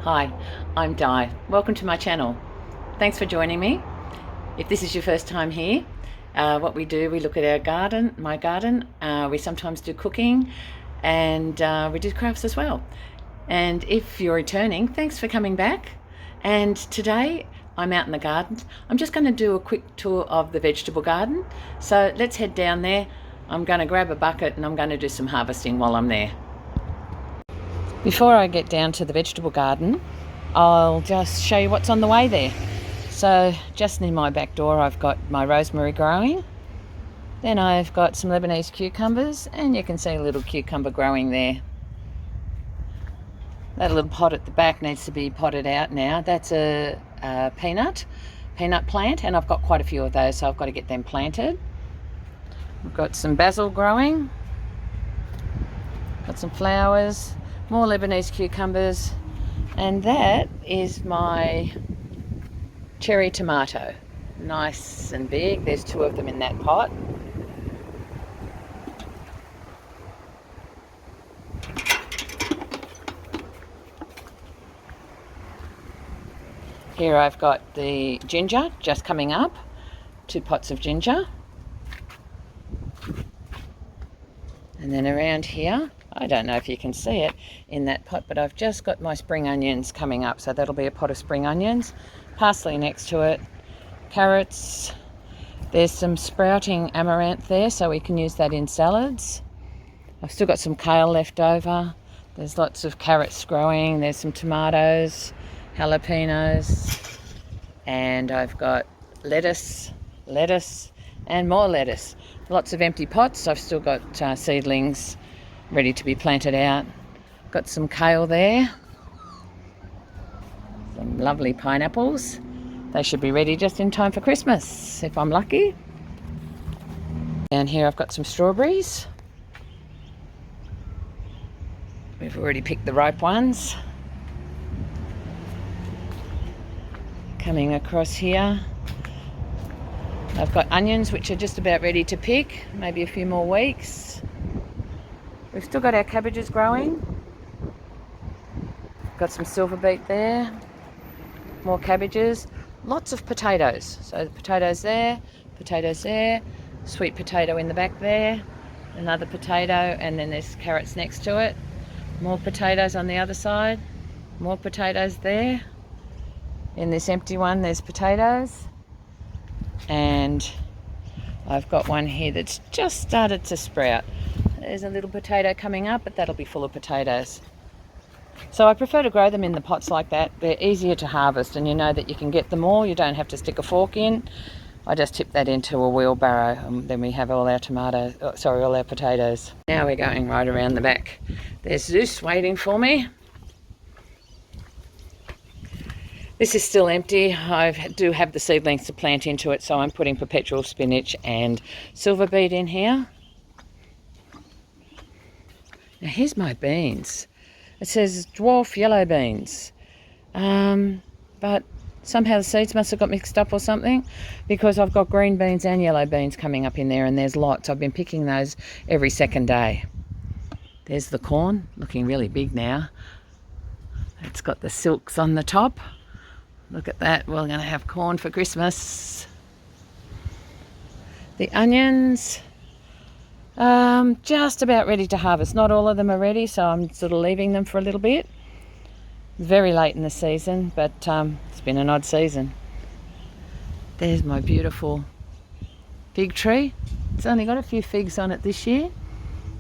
Hi, I'm Di. Welcome to my channel. Thanks for joining me. If this is your first time here, what we do, we look at our garden, my garden. We sometimes do cooking and we do crafts as well. And if you're returning, thanks for coming back. And today I'm out in the garden. I'm just going to do a quick tour of the vegetable garden. So let's head down there. I'm going to grab a bucket and I'm going to do some harvesting while I'm there. Before I get down to the vegetable garden, I'll just show you what's on the way there. So just in my back door I've got my rosemary growing. Then I've got some Lebanese cucumbers, and you can see a little cucumber growing there. That little pot at the back needs to be potted out now. That's a peanut plant, and I've got quite a few of those, so I've got to get them planted. We've got some basil growing, got some flowers, more Lebanese cucumbers, and that is my cherry tomato. Nice and big. There's two of them in that pot. Here I've got the ginger just coming up, 2 pots of ginger. And then around here, I don't know if you can see it in that pot, but I've just got my spring onions coming up, so that'll be a pot of spring onions. Parsley next to it, carrots. There's some sprouting amaranth there, so we can use that in salads. I've still got some kale left over. There's lots of carrots growing. There's some tomatoes, jalapenos, and I've got lettuce, and more lettuce. Lots of empty pots. I've still got seedlings ready to be planted out. Got some kale there. Some lovely pineapples. They should be ready just in time for Christmas, if I'm lucky. Down here I've got some strawberries. We've already picked the ripe ones. Coming across here, I've got onions which are just about ready to pick, maybe a few more weeks. We've still got our cabbages growing. Got some silver beet there, more cabbages, lots of potatoes. So the potatoes there, sweet potato in the back there, another potato, and then there's carrots next to it. More potatoes on the other side, more potatoes there. In this empty one there's potatoes, and I've got one here that's just started to sprout. There's a little potato coming up, but that'll be full of potatoes. So I prefer to grow them in the pots like that. They're easier to harvest, and you know that you can get them all. You don't have to stick a fork in. I just tip that into a wheelbarrow, and then we have all our all our potatoes. Now we're going right around the back. There's Zeus waiting for me. This is still empty. I do have the seedlings to plant into it, so I'm putting perpetual spinach and silver beet in here. Now here's my beans. It says dwarf yellow beans, but somehow the seeds must have got mixed up or something, because I've got green beans and yellow beans coming up in there, and there's lots. I've been picking those every second day. There's the corn, looking really big now. It's got the silks on the top. Look at that, we're going to have corn for Christmas. The onions, just about ready to harvest. Not all of them are ready, so I'm sort of leaving them for a little bit. Very late in the season, but it's been an odd season. There's my beautiful fig tree. It's only got a few figs on it this year.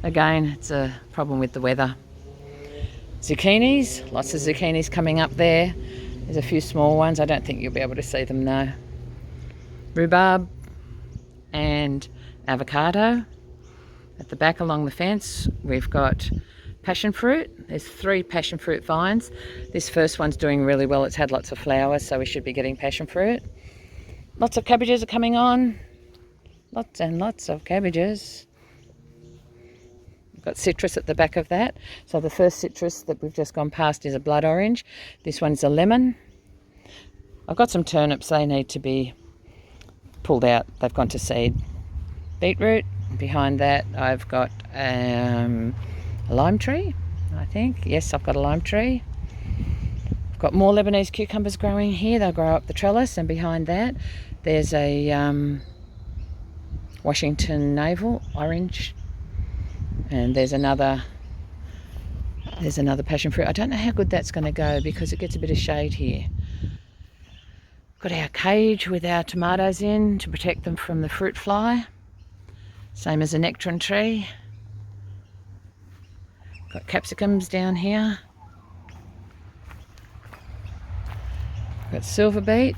Again, it's a problem with the weather. Zucchinis, lots of zucchinis coming up there. There's a few small ones. I don't think you'll be able to see them now. Rhubarb and avocado. At the back along the fence we've got passion fruit. There's 3 passion fruit vines. This first one's doing really well. It's had lots of flowers, so we should be getting passion fruit. Lots of cabbages are coming on. Lots and lots of cabbages. We've got citrus at the back of that. So the first citrus that we've just gone past is a blood orange. This one's a lemon. I've got some turnips. They need to be pulled out. They've gone to seed. Beetroot. Behind that I've got a lime tree, I think. Yes, I've got a lime tree. Got more Lebanese cucumbers growing here. They'll grow up the trellis, and behind that there's a Washington Navel orange, and there's another passion fruit. I don't know how good that's going to go because it gets a bit of shade here. Got our cage with our tomatoes in to protect them from the fruit fly, same as a nectarine tree. Got capsicums down here. Got silver beet,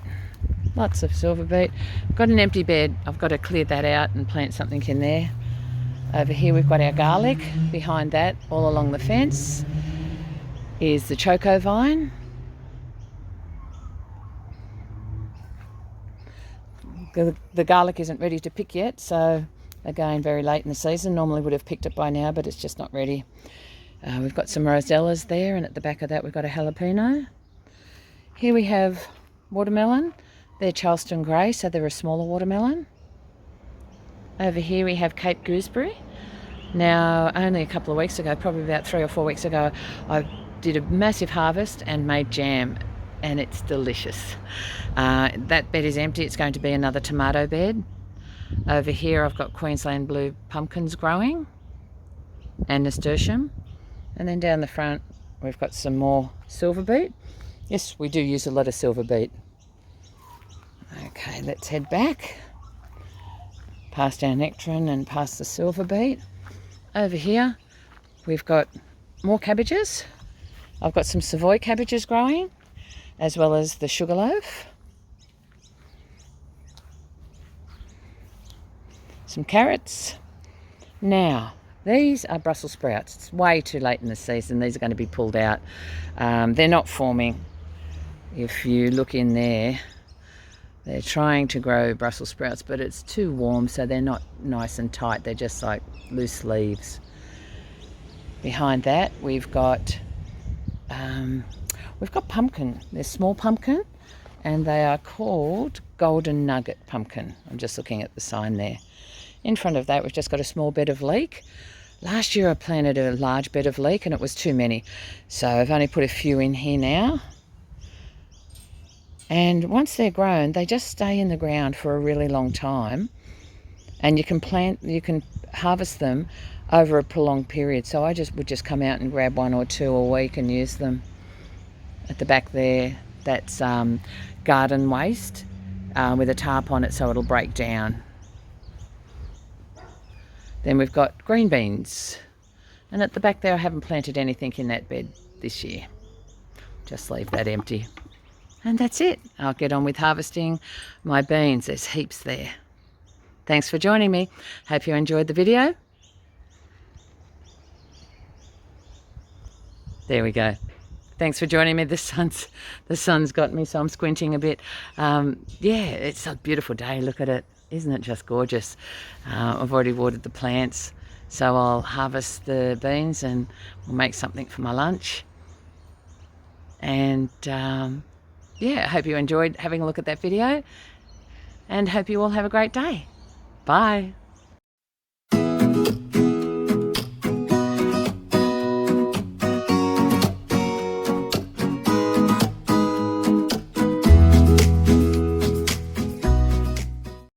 lots of silver beet. Got an empty bed. I've got to clear that out and plant something in there. Over here we've got our garlic. Behind that, all along the fence, is the choco vine. The garlic isn't ready to pick yet, so again, very late in the season. Normally would have picked it by now, but it's just not ready. We've got some rosellas there, and at the back of that we've got a jalapeno. Here we have watermelon. They're Charleston Grey, so they're a smaller watermelon. Over here we have Cape Gooseberry. Now, only a couple of weeks ago, probably about 3 or 4 weeks ago, I did a massive harvest and made jam, and it's delicious. That bed is empty. It's going to be another tomato bed. Over here I've got Queensland blue pumpkins growing and nasturtium. And then down the front we've got some more silver beet. Yes, we do use a lot of silver beet. Okay, let's head back. Past our nectarine and past the silver beet. Over here we've got more cabbages. I've got some Savoy cabbages growing, as well as the sugarloaf. Some carrots. Now, these are Brussels sprouts. It's way too late in the season. These are going to be pulled out. They're not forming. If you look in there, they're trying to grow Brussels sprouts, but it's too warm, so they're not nice and tight. They're just like loose leaves. Behind that, we've got pumpkin. They're small pumpkin, and they are called Golden Nugget pumpkin. I'm just looking at the sign there. In front of that, we've just got a small bed of leek. Last year I planted a large bed of leek and it was too many, so I've only put a few in here now. And once they're grown, they just stay in the ground for a really long time, and you can harvest them over a prolonged period. So I would just come out and grab 1 or 2 a week and use them. At the back there, that's garden waste with a tarp on it so it'll break down. Then we've got green beans, and at the back there I haven't planted anything in that bed this year. Just leave that empty. And that's it. I'll get on with harvesting my beans. There's heaps there. Thanks for joining me. Hope you enjoyed the video. There we go. Thanks for joining me. The sun's got me, so I'm squinting a bit. Yeah, it's a beautiful day. Look at it. Isn't it just gorgeous? I've already watered the plants, so I'll harvest the beans and we'll make something for my lunch. And yeah, I hope you enjoyed having a look at that video, and hope you all have a great day. Bye.